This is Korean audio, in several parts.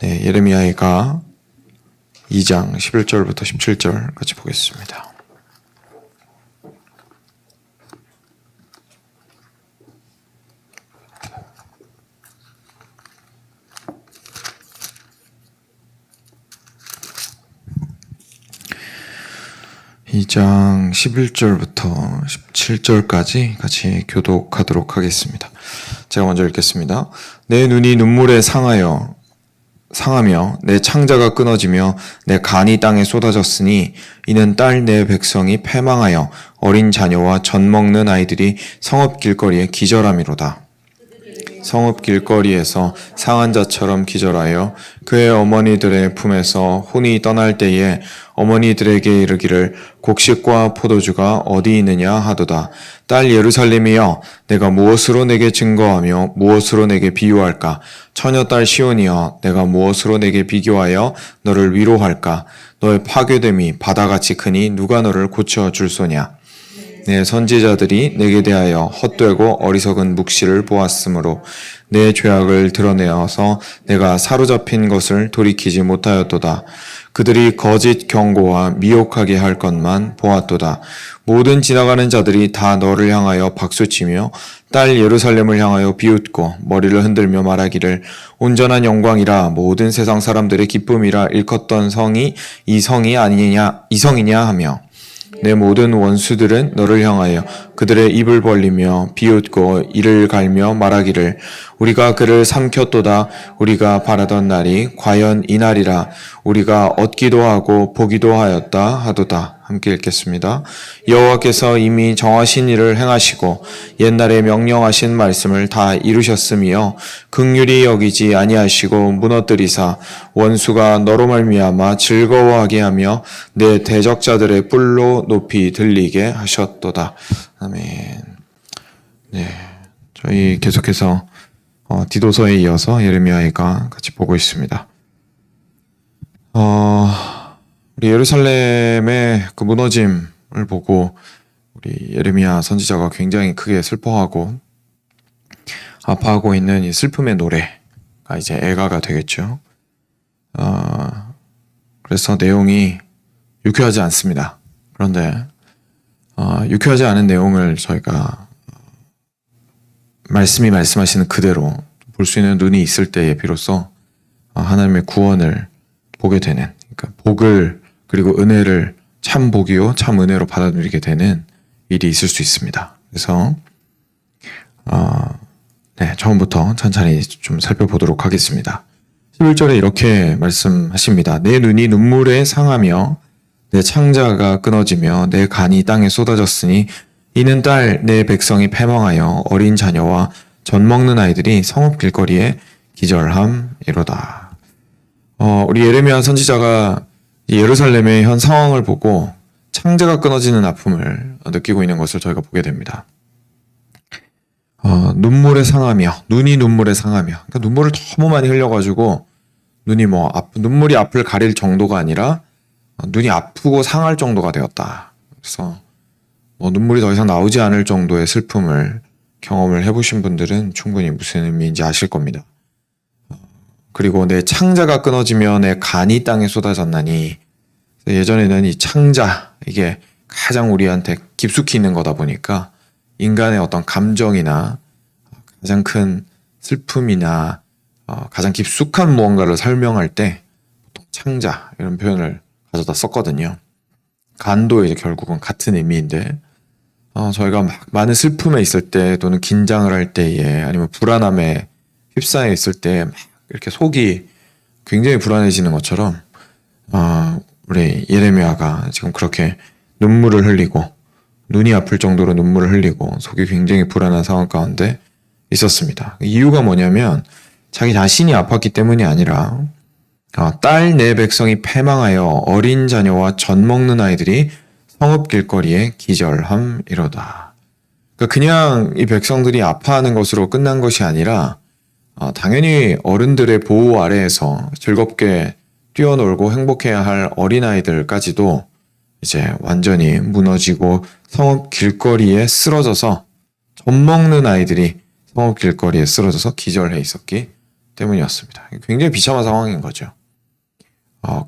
네, 예레미야가 2장 11절부터 17절 같이 보겠습니다. 이 장 11절부터 17절까지 같이 교독하도록 하겠습니다. 제가 먼저 읽겠습니다. 내 눈이 눈물에 상하며 내 창자가 끊어지며 내 간이 땅에 쏟아졌으니 이는 딸 내 백성이 패망하여 어린 자녀와 젖 먹는 아이들이 성읍 길거리에 기절함이로다. 성읍 길거리에서 상한 자처럼 기절하여 그의 어머니들의 품에서 혼이 떠날 때에 어머니들에게 이르기를 곡식과 포도주가 어디 있느냐 하도다. 딸 예루살렘이여, 내가 무엇으로 내게 증거하며 무엇으로 내게 비유할까? 처녀딸 시온이여, 내가 무엇으로 내게 비교하여 너를 위로할까? 너의 파괴됨이 바다같이 크니 누가 너를 고쳐줄 소냐? 내 선지자들이 내게 대하여 헛되고 어리석은 묵시를 보았으므로 내 죄악을 드러내어서 내가 사로잡힌 것을 돌이키지 못하였도다. 그들이 거짓 경고와 미혹하게 할 것만 보았도다. 모든 지나가는 자들이 다 너를 향하여 박수치며 딸 예루살렘을 향하여 비웃고 머리를 흔들며 말하기를 온전한 영광이라 모든 세상 사람들의 기쁨이라 일컫던 성이 이 성이냐 하며 내 모든 원수들은 너를 향하여 그들의 입을 벌리며 비웃고 이를 갈며 말하기를 우리가 그를 삼켰도다. 우리가 바라던 날이 과연 이 날이라. 우리가 얻기도 하고 보기도 하였다 하도다. 함께 읽겠습니다. 여호와께서 이미 정하신 일을 행하시고 옛날에 명령하신 말씀을 다 이루셨으며 긍휼히 여기지 아니하시고 무너뜨리사 원수가 너로 말미암아 즐거워하게 하며 내 대적자들의 뿔로 높이 들리게 하셨도다. 아멘. 네, 저희 계속해서 디도서에 이어서 예레미야가 같이 보고 있습니다. 우리 예루살렘의 그 무너짐을 보고 우리 예레미야 선지자가 굉장히 크게 슬퍼하고 아파하고 있는 이 슬픔의 노래가 이제 애가가 되겠죠. 그래서 내용이 유쾌하지 않습니다. 그런데 유쾌하지 않은 내용을 저희가 말씀이 말씀하시는 그대로 볼 수 있는 눈이 있을 때에 비로소 하나님의 구원을 보게 되는, 그러니까 복을 그리고 은혜를 참 복이요 참 은혜로 받아들이게 되는 일이 있을 수 있습니다. 그래서 처음부터 천천히 좀 살펴보도록 하겠습니다. 11절에 이렇게 말씀하십니다. 내 눈이 눈물에 상하며 내 창자가 끊어지며 내 간이 땅에 쏟아졌으니 이는 딸 내 백성이 패망하여 어린 자녀와 젖 먹는 아이들이 성읍 길거리에 기절함이로다. 우리 예레미야 선지자가 예루살렘의 현 상황을 보고 창자가 끊어지는 아픔을 느끼고 있는 것을 저희가 보게 됩니다. 눈물에 상하며, 눈이 눈물에 상하며, 그러니까 눈물을 너무 많이 흘려가지고 눈이 눈물이 앞을 가릴 정도가 아니라 눈이 아프고 상할 정도가 되었다. 그래서 눈물이 더 이상 나오지 않을 정도의 슬픔을 경험을 해보신 분들은 충분히 무슨 의미인지 아실 겁니다. 그리고 내 창자가 끊어지며 내 간이 땅에 쏟아졌나니, 예전에는 이 창자, 이게 가장 우리한테 깊숙이 있는 거다 보니까 인간의 어떤 감정이나 가장 큰 슬픔이나 가장 깊숙한 무언가를 설명할 때 보통 창자 이런 표현을 가져다 썼거든요. 간도 이제 결국은 같은 의미인데 저희가 막 많은 슬픔에 있을 때 또는 긴장을 할 때에 아니면 불안함에 휩싸여 있을 때 막 이렇게 속이 굉장히 불안해지는 것처럼 우리 예레미야가 지금 그렇게 눈물을 흘리고 눈이 아플 정도로 눈물을 흘리고 속이 굉장히 불안한 상황 가운데 있었습니다. 이유가 뭐냐면 자기 자신이 아팠기 때문이 아니라 딸 내 백성이 패망하여 어린 자녀와 젖 먹는 아이들이 성읍 길거리에 기절함이로다. 그러니까 그냥 이 백성들이 아파하는 것으로 끝난 것이 아니라 당연히 어른들의 보호 아래에서 즐겁게 뛰어놀고 행복해야 할 어린아이들까지도 이제 완전히 무너지고 성읍 길거리에 쓰러져서 젖 먹는 아이들이 성읍 길거리에 쓰러져서 기절해 있었기 때문이었습니다. 굉장히 비참한 상황인 거죠.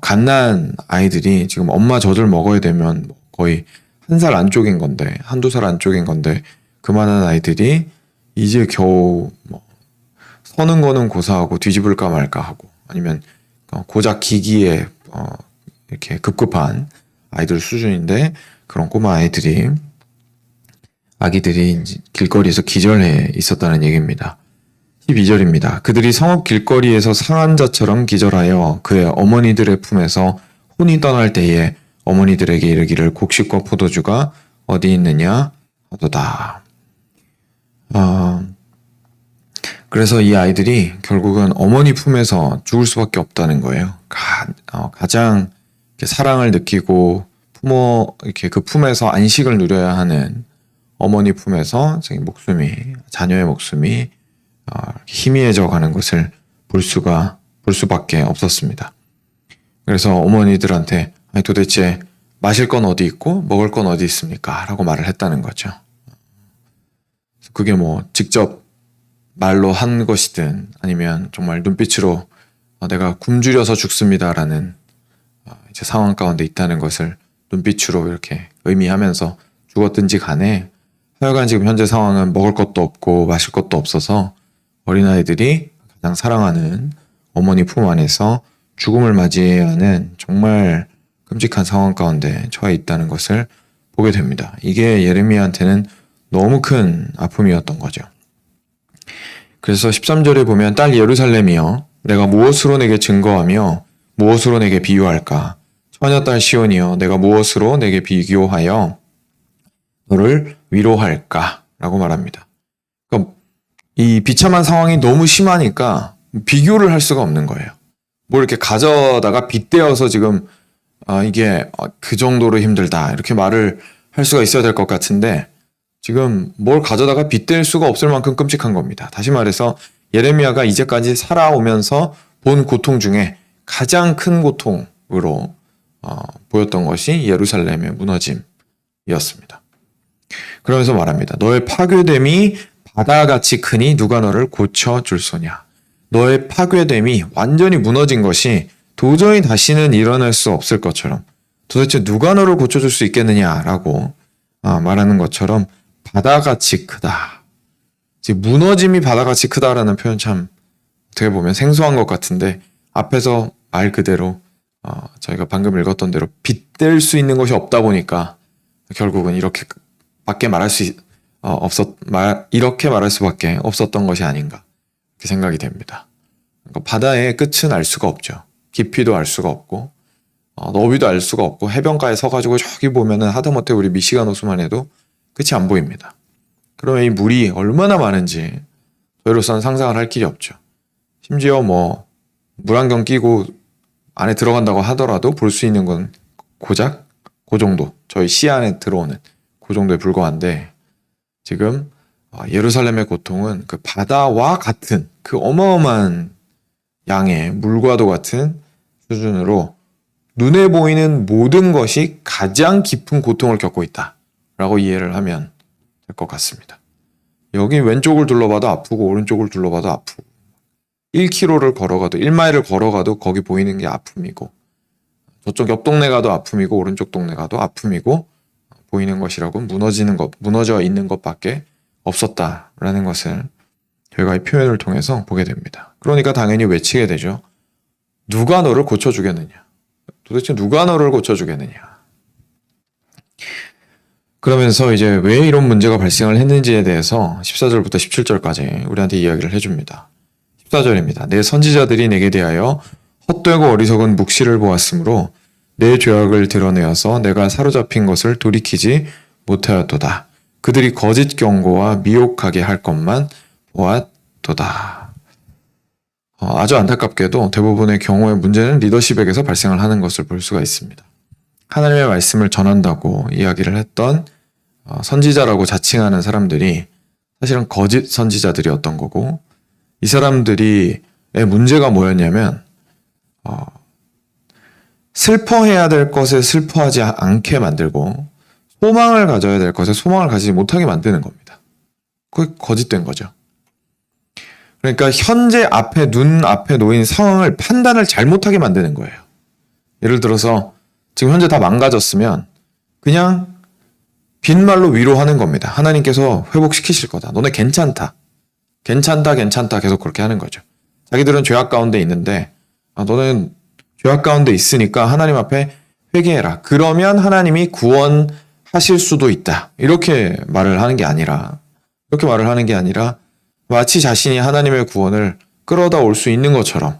갓난 아이들이 지금 엄마 젖을 먹어야 되면 거의 1살 안쪽인 건데, 1~2살 안쪽인 건데, 그만한 아이들이 이제 겨우 서는 거는 고사하고 뒤집을까 말까 하고, 아니면 고작 기기에 이렇게 급급한 아이들 수준인데, 그런 꼬마 아기들이 길거리에서 기절해 있었다는 얘기입니다. 12절입니다. 그들이 성읍 길거리에서 상한 자처럼 기절하여 그의 어머니들의 품에서 혼이 떠날 때에 어머니들에게 이르기를 곡식과 포도주가 어디 있느냐 하도다. 그래서 이 아이들이 결국은 어머니 품에서 죽을 수밖에 없다는 거예요. 가장 사랑을 느끼고 이렇게 그 품에서 안식을 누려야 하는 어머니 품에서 자녀의 목숨이 희미해져 가는 것을 볼 수밖에 없었습니다. 그래서 어머니들한테 아니, 도대체 마실 건 어디 있고 먹을 건 어디 있습니까? 라고 말을 했다는 거죠. 그게 직접 말로 한 것이든 아니면 정말 눈빛으로 내가 굶주려서 죽습니다라는 이제 상황 가운데 있다는 것을 눈빛으로 이렇게 의미하면서 죽었든지 간에 하여간 지금 현재 상황은 먹을 것도 없고 마실 것도 없어서 어린아이들이 가장 사랑하는 어머니 품 안에서 죽음을 맞이해야 하는 정말 끔찍한 상황 가운데 처해 있다는 것을 보게 됩니다. 이게 예레미야한테는 너무 큰 아픔이었던 거죠. 그래서 13절에 보면 딸 예루살렘이여 내가 무엇으로 내게 증거하며 무엇으로 내게 비유할까? 처녀딸 시온이여 내가 무엇으로 내게 비교하여 너를 위로할까? 라고 말합니다. 그러니까 이 비참한 상황이 너무 심하니까 비교를 할 수가 없는 거예요. 뭘 이렇게 가져다가 빗대어서 지금 이게 그 정도로 힘들다 이렇게 말을 할 수가 있어야 될 것 같은데 지금 뭘 가져다가 빗댈 수가 없을 만큼 끔찍한 겁니다. 다시 말해서 예레미야가 이제까지 살아오면서 본 고통 중에 가장 큰 고통으로 보였던 것이 예루살렘의 무너짐이었습니다. 그러면서 말합니다. 너의 파괴됨이 바다같이 크니 누가 너를 고쳐줄 소냐. 너의 파괴됨이 완전히 무너진 것이 도저히 다시는 일어날 수 없을 것처럼 도대체 누가 너를 고쳐줄 수 있겠느냐라고 말하는 것처럼 바다같이 크다. 무너짐이 바다같이 크다라는 표현 참 어떻게 보면 생소한 것 같은데 앞에서 말 그대로 저희가 방금 읽었던 대로 빗댈 수 있는 것이 없다 보니까 결국은 이렇게 말할 수밖에 없었던 것이 아닌가 이렇게 생각이 됩니다. 그러니까 바다의 끝은 알 수가 없죠. 깊이도 알 수가 없고 너비도 알 수가 없고 해변가에 서가지고 저기 보면은 하다못해 우리 미시간 호수만 해도 끝이 안 보입니다. 그러면 이 물이 얼마나 많은지 저희로서는 상상을 할 길이 없죠. 심지어 물안경 끼고 안에 들어간다고 하더라도 볼 수 있는 건 고작 그 정도, 저희 시야 안에 들어오는 그 정도에 불과한데 지금 예루살렘의 고통은 그 바다와 같은 그 어마어마한 양의 물과도 같은 수준으로 눈에 보이는 모든 것이 가장 깊은 고통을 겪고 있다라고 이해를 하면 될 것 같습니다. 여기 왼쪽을 둘러봐도 아프고 오른쪽을 둘러봐도 아프고 1km를 걸어가도 1마일을 걸어가도 거기 보이는 게 아픔이고 저쪽 옆 동네 가도 아픔이고 오른쪽 동네 가도 아픔이고 보이는 것이라고 무너져 있는 것밖에 없었다라는 것을 저희가 이 표현을 통해서 보게 됩니다. 그러니까 당연히 외치게 되죠. 누가 너를 고쳐주겠느냐? 도대체 누가 너를 고쳐주겠느냐? 그러면서 이제 왜 이런 문제가 발생을 했는지에 대해서 14절부터 17절까지 우리한테 이야기를 해줍니다. 14절입니다. 내 선지자들이 내게 대하여 헛되고 어리석은 묵시를 보았으므로 내 죄악을 드러내어서 내가 사로잡힌 것을 돌이키지 못하였도다. 그들이 거짓 경고와 미혹하게 할 것만 보았도다. 아주 안타깝게도 대부분의 경우의 문제는 리더십에게서 발생을 하는 것을 볼 수가 있습니다. 하나님의 말씀을 전한다고 이야기를 했던 선지자라고 자칭하는 사람들이 사실은 거짓 선지자들이었던 거고 이 사람들의 문제가 뭐였냐면 슬퍼해야 될 것에 슬퍼하지 않게 만들고 소망을 가져야 될 것에 소망을 가지지 못하게 만드는 겁니다. 그게 거짓된 거죠. 그러니까 현재 앞에 눈앞에 놓인 상황을 판단을 잘못하게 만드는 거예요. 예를 들어서 지금 현재 다 망가졌으면 그냥 빈말로 위로하는 겁니다. 하나님께서 회복시키실 거다. 너네 괜찮다. 괜찮다 계속 그렇게 하는 거죠. 자기들은 죄악 가운데 있는데 너는 죄악 가운데 있으니까 하나님 앞에 회개해라. 그러면 하나님이 구원하실 수도 있다. 이렇게 말을 하는 게 아니라 마치 자신이 하나님의 구원을 끌어다 올 수 있는 것처럼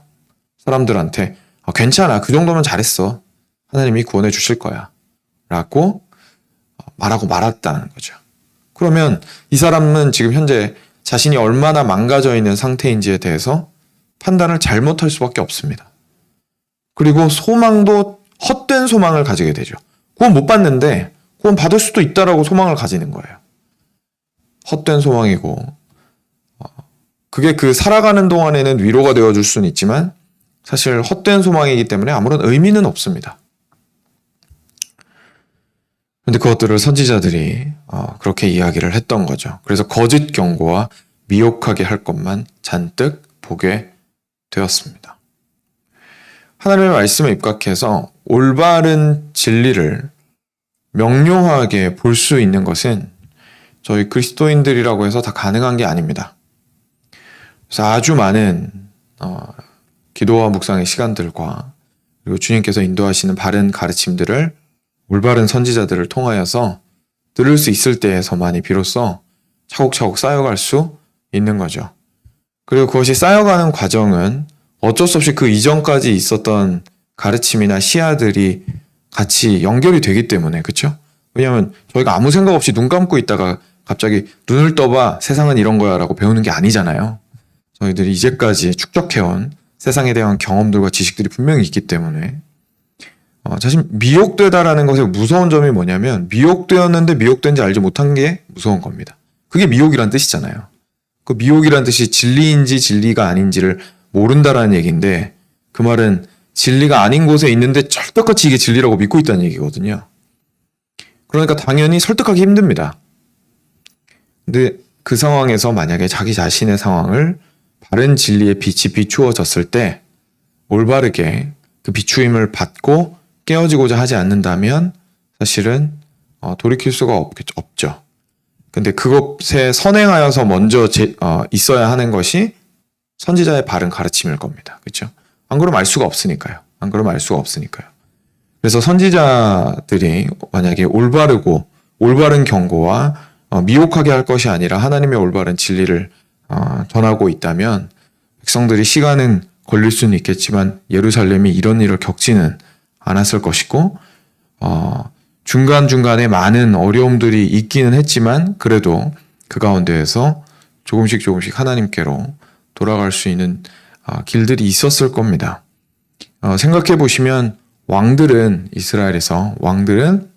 사람들한테 괜찮아. 그 정도면 잘했어. 하나님이 구원해 주실 거야. 라고 말하고 말았다는 거죠. 그러면 이 사람은 지금 현재 자신이 얼마나 망가져 있는 상태인지에 대해서 판단을 잘못할 수밖에 없습니다. 그리고 소망도 헛된 소망을 가지게 되죠. 구원 못 받는데 구원 받을 수도 있다라고 소망을 가지는 거예요. 헛된 소망이고 그게 그 살아가는 동안에는 위로가 되어줄 수는 있지만 사실 헛된 소망이기 때문에 아무런 의미는 없습니다. 근데 그것들을 선지자들이 그렇게 이야기를 했던 거죠. 그래서 거짓 경고와 미혹하게 할 것만 잔뜩 보게 되었습니다. 하나님의 말씀에 입각해서 올바른 진리를 명료하게 볼 수 있는 것은 저희 그리스도인들이라고 해서 다 가능한 게 아닙니다. 그래서 아주 많은 기도와 묵상의 시간들과 그리고 주님께서 인도하시는 바른 가르침들을 올바른 선지자들을 통하여서 들을 수 있을 때에서만이 비로소 차곡차곡 쌓여갈 수 있는 거죠. 그리고 그것이 쌓여가는 과정은 어쩔 수 없이 그 이전까지 있었던 가르침이나 시야들이 같이 연결이 되기 때문에, 그렇죠? 왜냐하면 저희가 아무 생각 없이 눈 감고 있다가 갑자기 눈을 떠봐 세상은 이런 거야 라고 배우는 게 아니잖아요. 저희들이 이제까지 축적해온 세상에 대한 경험들과 지식들이 분명히 있기 때문에 사실 미혹되다라는 것의 무서운 점이 뭐냐면 미혹되었는데 미혹된지 알지 못한 게 무서운 겁니다. 그게 미혹이란 뜻이잖아요. 그 미혹이란 뜻이 진리인지 진리가 아닌지를 모른다라는 얘기인데 그 말은 진리가 아닌 곳에 있는데 철떡같이 이게 진리라고 믿고 있다는 얘기거든요. 그러니까 당연히 설득하기 힘듭니다. 근데 그 상황에서 만약에 자기 자신의 상황을 바른 진리의 빛이 비추어졌을 때 올바르게 그 비추임을 받고 깨어지고자 하지 않는다면 사실은 돌이킬 수가 없죠. 근데 그것에 선행하여서 먼저 있어야 하는 것이 선지자의 바른 가르침일 겁니다. 그렇죠? 안 그러면 알 수가 없으니까요. 그래서 선지자들이 만약에 올바른 경고와 미혹하게 할 것이 아니라 하나님의 올바른 진리를 전하고 있다면 백성들이 시간은 걸릴 수는 있겠지만 예루살렘이 이런 일을 겪지는 않았을 것이고 중간중간에 많은 어려움들이 있기는 했지만 그래도 그 가운데에서 조금씩 하나님께로 돌아갈 수 있는 길들이 있었을 겁니다. 생각해 보시면 이스라엘에서 왕들은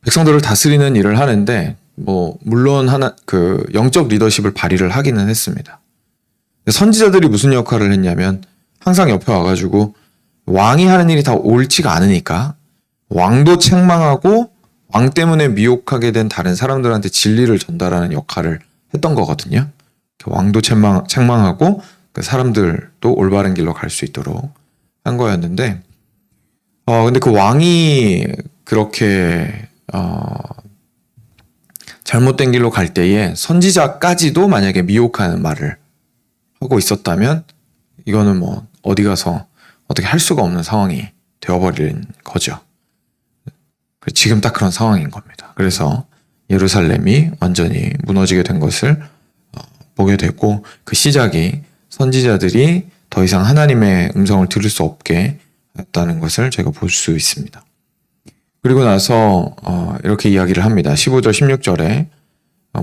백성들을 다스리는 일을 하는데 물론 영적 리더십을 발휘를 하기는 했습니다. 선지자들이 무슨 역할을 했냐면 항상 옆에 와가지고 왕이 하는 일이 다 옳지가 않으니까 왕도 책망하고 왕 때문에 미혹하게 된 다른 사람들한테 진리를 전달하는 역할을 했던 거거든요. 왕도 책망하고 그 사람들도 올바른 길로 갈 수 있도록 한 거였는데 근데 그 왕이 그렇게 잘못된 길로 갈 때에 선지자까지도 만약에 미혹하는 말을 하고 있었다면 이거는 어디 가서 어떻게 할 수가 없는 상황이 되어버린 거죠. 지금 딱 그런 상황인 겁니다. 그래서 예루살렘이 완전히 무너지게 된 것을 보게 되고 그 시작이 선지자들이 더 이상 하나님의 음성을 들을 수 없게 했다는 것을 제가 볼 수 있습니다. 그리고 나서 이렇게 이야기를 합니다. 15절 16절에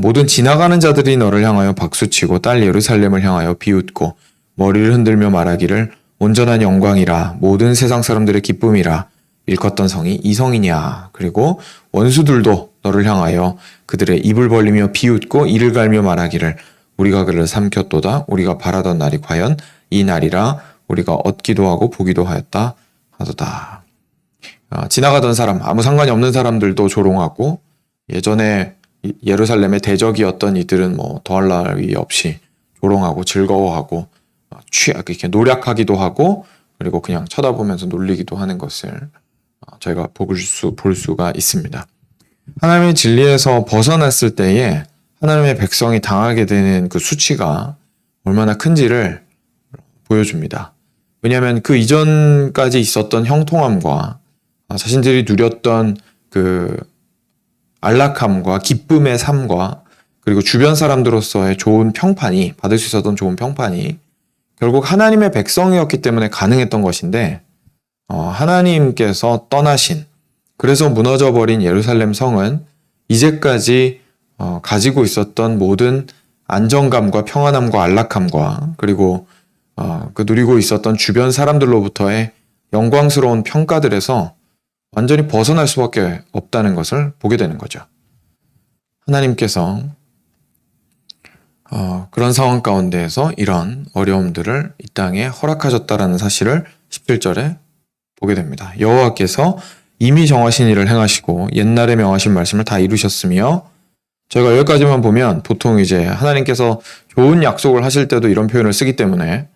모든 지나가는 자들이 너를 향하여 박수치고 딸 예루살렘을 향하여 비웃고 머리를 흔들며 말하기를 온전한 영광이라 모든 세상 사람들의 기쁨이라 일컫던 성이 이 성이냐. 그리고 원수들도 너를 향하여 그들의 입을 벌리며 비웃고 이를 갈며 말하기를 우리가 그를 삼켰도다. 우리가 바라던 날이 과연 이 날이라 우리가 얻기도 하고 보기도 하였다 하도다. 지나가던 사람, 아무 상관이 없는 사람들도 조롱하고 예전에 예루살렘의 대적이었던 이들은 더할 나위 없이 조롱하고 즐거워하고 이렇게 노력하기도 하고 그리고 그냥 쳐다보면서 놀리기도 하는 것을 저희가 볼 수가 있습니다. 하나님의 진리에서 벗어났을 때에 하나님의 백성이 당하게 되는 그 수치가 얼마나 큰지를 보여줍니다. 왜냐하면 그 이전까지 있었던 형통함과 자신들이 누렸던 그 안락함과 기쁨의 삶과 그리고 주변 사람들로서의 좋은 평판이 받을 수 있었던 좋은 평판이 결국 하나님의 백성이었기 때문에 가능했던 것인데 하나님께서 떠나신 그래서 무너져버린 예루살렘 성은 이제까지 가지고 있었던 모든 안정감과 평안함과 안락함과 그리고 그 누리고 있었던 주변 사람들로부터의 영광스러운 평가들에서 완전히 벗어날 수밖에 없다는 것을 보게 되는 거죠. 하나님께서 그런 상황 가운데에서 이런 어려움들을 이 땅에 허락하셨다라는 사실을 17절에 보게 됩니다. 여호와께서 이미 정하신 일을 행하시고 옛날에 명하신 말씀을 다 이루셨으며 저희가 여기까지만 보면 보통 이제 하나님께서 좋은 약속을 하실 때도 이런 표현을 쓰기 때문에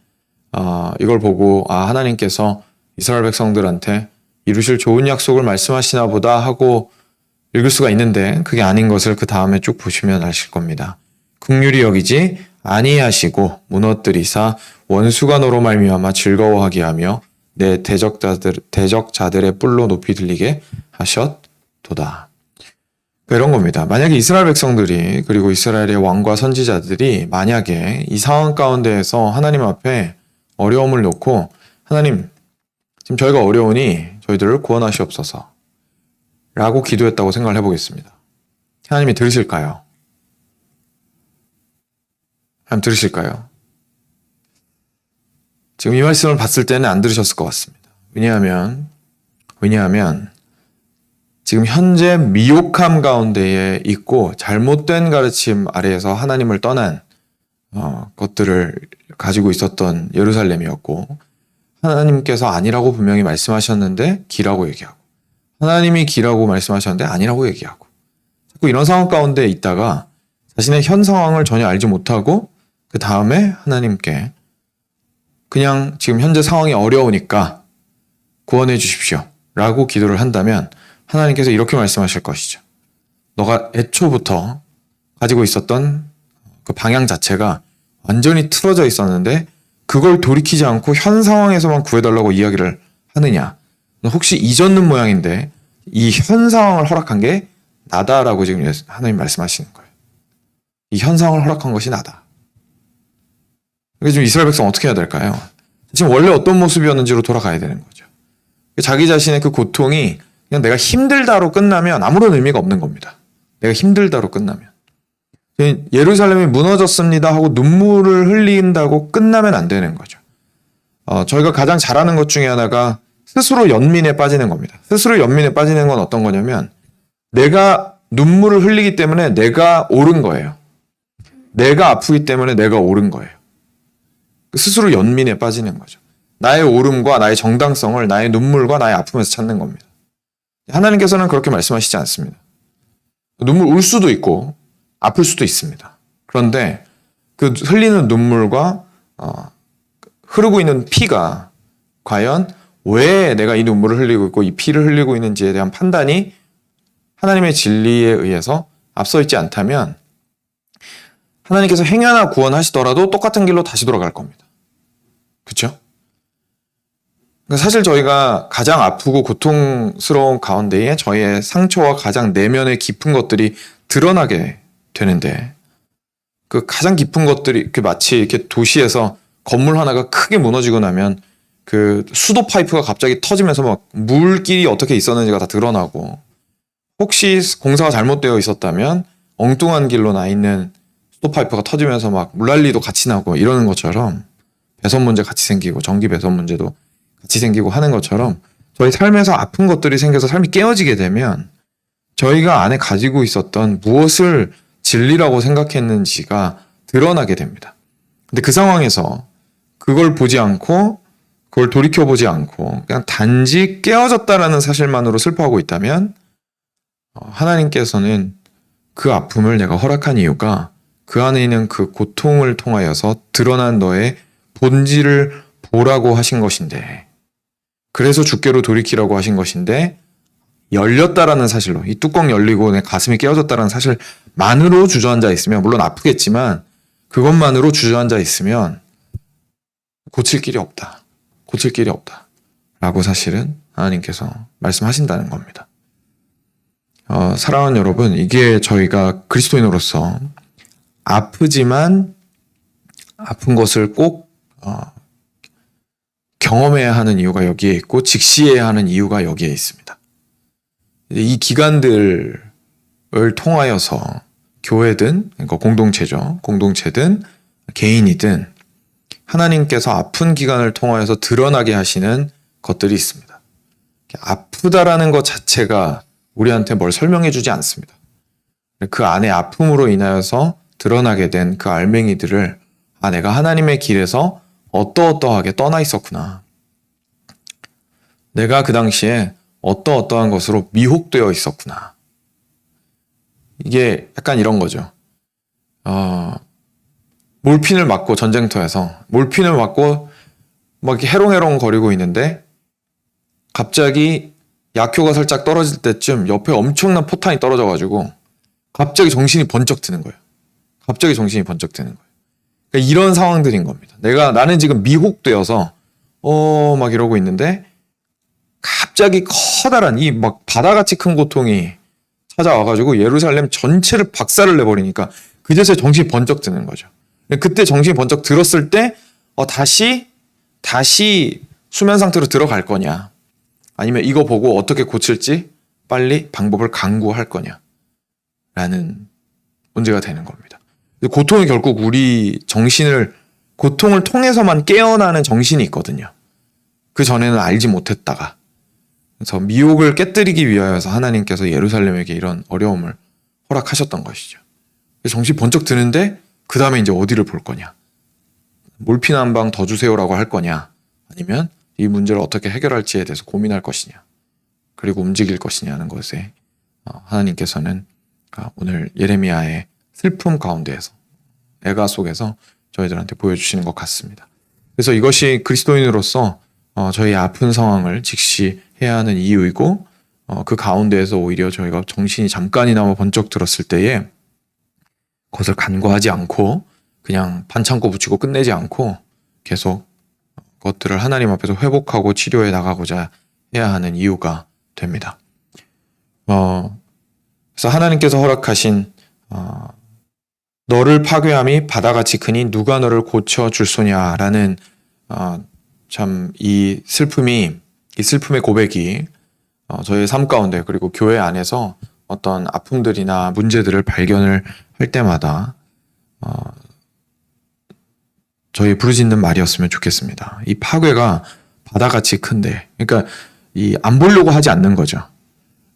이걸 보고 하나님께서 이스라엘 백성들한테 이루실 좋은 약속을 말씀하시나 보다 하고 읽을 수가 있는데 그게 아닌 것을 그 다음에 쭉 보시면 아실 겁니다. 긍휼히 여기지 아니하시고 무너뜨리사 원수가 너로 말미암아 즐거워하게 하며 내 대적자들의 뿔로 높이 들리게 하셨도다. 이런 겁니다. 만약에 이스라엘 백성들이 그리고 이스라엘의 왕과 선지자들이 만약에 이 상황 가운데에서 하나님 앞에 어려움을 놓고 하나님 지금 저희가 어려우니 저희들을 구원하시옵소서 라고 기도했다고 생각을 해보겠습니다. 하나님이 들으실까요? 하나님 들으실까요? 지금 이 말씀을 봤을 때는 안 들으셨을 것 같습니다. 왜냐하면 지금 현재 미혹함 가운데에 있고 잘못된 가르침 아래에서 하나님을 떠난 것들을 가지고 있었던 예루살렘이었고 하나님께서 아니라고 분명히 말씀하셨는데 기라고 얘기하고 하나님이 기라고 말씀하셨는데 아니라고 얘기하고 자꾸 이런 상황 가운데 있다가 자신의 현 상황을 전혀 알지 못하고 그 다음에 하나님께 그냥 지금 현재 상황이 어려우니까 구원해 주십시오 라고 기도를 한다면 하나님께서 이렇게 말씀하실 것이죠. 너가 애초부터 가지고 있었던 그 방향 자체가 완전히 틀어져 있었는데 그걸 돌이키지 않고 현 상황에서만 구해달라고 이야기를 하느냐. 혹시 잊었는 모양인데 이 현 상황을 허락한 게 나다라고 지금 하나님 말씀하시는 거예요. 이 현 상황을 허락한 것이 나다. 그래서 지금 이스라엘 백성 어떻게 해야 될까요? 지금 원래 어떤 모습이었는지로 돌아가야 되는 거죠. 자기 자신의 그 고통이 그냥 내가 힘들다로 끝나면 아무런 의미가 없는 겁니다. 내가 힘들다로 끝나면. 예루살렘이 무너졌습니다 하고 눈물을 흘린다고 끝나면 안 되는 거죠. 저희가 가장 잘하는 것 중에 하나가 스스로 연민에 빠지는 겁니다. 스스로 연민에 빠지는 건 어떤 거냐면 내가 눈물을 흘리기 때문에 내가 옳은 거예요. 내가 아프기 때문에 내가 옳은 거예요. 스스로 연민에 빠지는 거죠. 나의 옳음과 나의 정당성을 나의 눈물과 나의 아픔에서 찾는 겁니다. 하나님께서는 그렇게 말씀하시지 않습니다. 눈물 울 수도 있고 아플 수도 있습니다. 그런데 그 흘리는 눈물과 흐르고 있는 피가 과연 왜 내가 이 눈물을 흘리고 있고 이 피를 흘리고 있는지에 대한 판단이 하나님의 진리에 의해서 앞서 있지 않다면 하나님께서 행여나 구원하시더라도 똑같은 길로 다시 돌아갈 겁니다. 그렇죠? 사실 저희가 가장 아프고 고통스러운 가운데에 저희의 상처와 가장 내면의 깊은 것들이 드러나게 되는데 그 가장 깊은 것들이 마치 이렇게 도시에서 건물 하나가 크게 무너지고 나면 그 수도 파이프가 갑자기 터지면서 막 물길이 어떻게 있었는지가 다 드러나고 혹시 공사가 잘못되어 있었다면 엉뚱한 길로 나 있는 수도 파이프가 터지면서 막 물난리도 같이 나고 이러는 것처럼 배선 문제 같이 생기고 전기 배선 문제도 같이 생기고 하는 것처럼 저희 삶에서 아픈 것들이 생겨서 삶이 깨어지게 되면 저희가 안에 가지고 있었던 무엇을 진리라고 생각했는지가 드러나게 됩니다. 근데 그 상황에서 그걸 보지 않고 그걸 돌이켜보지 않고 그냥 단지 깨어졌다라는 사실만으로 슬퍼하고 있다면 하나님께서는 그 아픔을 내가 허락한 이유가 그 안에 있는 그 고통을 통하여서 드러난 너의 본질을 보라고 하신 것인데, 그래서 주께로 돌이키라고 하신 것인데, 열렸다라는 사실로, 이 뚜껑 열리고 내 가슴이 깨어졌다라는 사실만으로 주저앉아 있으면, 물론 아프겠지만 그것만으로 주저앉아 있으면 고칠 길이 없다. 고칠 길이 없다. 라고 사실은 하나님께서 말씀하신다는 겁니다. 사랑하는 여러분, 이게 저희가 그리스도인으로서 아프지만 아픈 것을 꼭 경험해야 하는 이유가 여기에 있고 직시해야 하는 이유가 여기에 있습니다. 이 기간들을 통하여서 교회든, 그러니까 공동체든 개인이든 하나님께서 아픈 기간을 통하여서 드러나게 하시는 것들이 있습니다. 아프다라는 것 자체가 우리한테 뭘 설명해 주지 않습니다. 그 안에 아픔으로 인하여서 드러나게 된 그 알맹이들을 내가 하나님의 길에서 어떠어떠하게 떠나 있었구나. 내가 그 당시에 어떠어떠한 것으로 미혹되어 있었구나. 이게 약간 이런 거죠. 몰핀을 맞고 전쟁터에서 몰핀을 맞고 막 이렇게 해롱해롱 거리고 있는데 갑자기 약효가 살짝 떨어질 때쯤 옆에 엄청난 포탄이 떨어져가지고 갑자기 정신이 번쩍 드는 거예요. 갑자기 정신이 번쩍 드는 거예요. 그러니까 이런 상황들인 겁니다. 나는 지금 미혹되어서 막 이러고 있는데 갑자기 커다란 이 막 바다같이 큰 고통이 찾아와가지고 예루살렘 전체를 박살을 내버리니까 그제서야 정신이 번쩍 드는 거죠. 그때 정신이 번쩍 들었을 때 다시 수면 상태로 들어갈 거냐, 아니면 이거 보고 어떻게 고칠지 빨리 방법을 강구할 거냐 라는 문제가 되는 겁니다. 고통이 결국 우리 고통을 통해서만 깨어나는 정신이 있거든요. 그 전에는 알지 못했다가. 그래서 미혹을 깨뜨리기 위하여서 하나님께서 예루살렘에게 이런 어려움을 허락하셨던 것이죠. 정신이 번쩍 드는데 그 다음에 이제 어디를 볼 거냐, 몰핀 한 방 더 주세요라고 할 거냐, 아니면 이 문제를 어떻게 해결할지에 대해서 고민할 것이냐, 그리고 움직일 것이냐는 것에 하나님께서는 오늘 예레미야의 슬픔 가운데에서, 애가 속에서 저희들한테 보여주시는 것 같습니다. 그래서 이것이 그리스도인으로서 저희의 아픈 상황을 직시해야 하는 이유이고, 그 가운데에서 오히려 저희가 정신이 잠깐이나마 번쩍 들었을 때에 그것을 간과하지 않고 그냥 반창고 붙이고 끝내지 않고 계속 그것들을 하나님 앞에서 회복하고 치료해 나가고자 해야 하는 이유가 됩니다. 그래서 하나님께서 허락하신 너를 파괴함이 바다같이 크니 누가 너를 고쳐줄 소냐라는 참 이 슬픔의 고백이 저의 삶 가운데, 그리고 교회 안에서 어떤 아픔들이나 문제들을 발견을 할 때마다 저희 부르짖는 말이었으면 좋겠습니다. 이 파괴가 바다같이 큰데, 그러니까 안 보려고 하지 않는 거죠.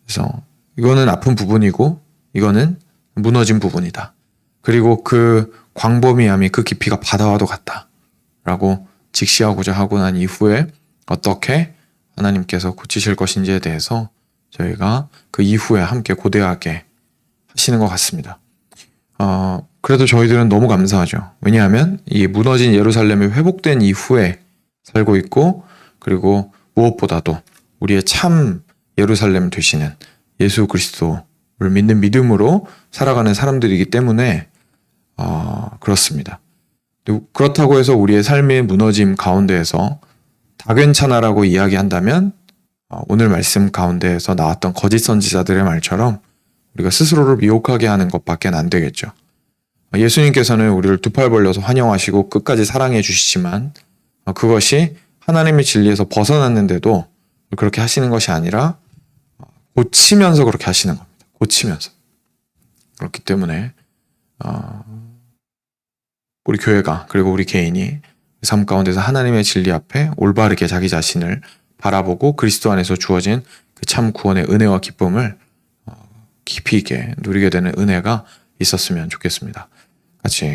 그래서 이거는 아픈 부분이고 이거는 무너진 부분이다. 그리고 그 광범위함이, 그 깊이가 바다와도 같다라고 직시하고자 하고 난 이후에 어떻게 하나님께서 고치실 것인지에 대해서 저희가 그 이후에 함께 고대하게 하시는 것 같습니다. 그래도 저희들은 너무 감사하죠. 왜냐하면 이 무너진 예루살렘이 회복된 이후에 살고 있고, 그리고 무엇보다도 우리의 참 예루살렘 되시는 예수 그리스도를 믿는 믿음으로 살아가는 사람들이기 때문에 그렇습니다. 그렇다고 해서 우리의 삶의 무너짐 가운데에서 다 괜찮아라고 이야기한다면 오늘 말씀 가운데에서 나왔던 거짓 선지자들의 말처럼 우리가 스스로를 미혹하게 하는 것밖에 안 되겠죠. 예수님께서는 우리를 두 팔 벌려서 환영하시고 끝까지 사랑해 주시지만 그것이 하나님의 진리에서 벗어났는데도 그렇게 하시는 것이 아니라 고치면서 그렇게 하시는 겁니다. 고치면서. 그렇기 때문에 우리 교회가, 그리고 우리 개인이 삶 가운데서 하나님의 진리 앞에 올바르게 자기 자신을 바라보고 그리스도 안에서 주어진 그 참 구원의 은혜와 기쁨을 깊이 있게 누리게 되는 은혜가 있었으면 좋겠습니다. 같이